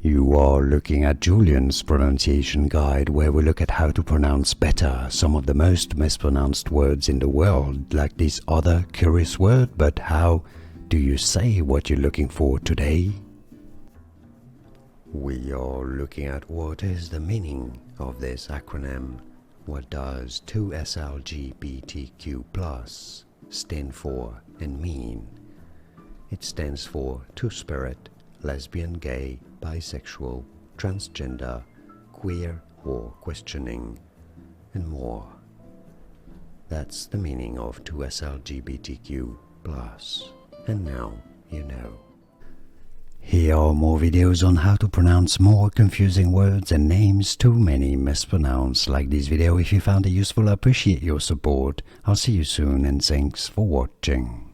You are looking at Julian's pronunciation guide, where we look at how to pronounce better some of the most mispronounced words in the world, like this other curious word. But how do you say what you're looking for today? We are looking at what is the meaning of this acronym. What does 2SLGBTQ+ stand for and mean? It stands for two-spirit, lesbian, gay, bisexual, transgender, queer or questioning, and more. That's the meaning of 2SLGBTQ+. And now you know. Here are more videos on how to pronounce more confusing words and names too many mispronounced. Like this video if you found it useful. I appreciate your support. I'll see you soon and thanks for watching.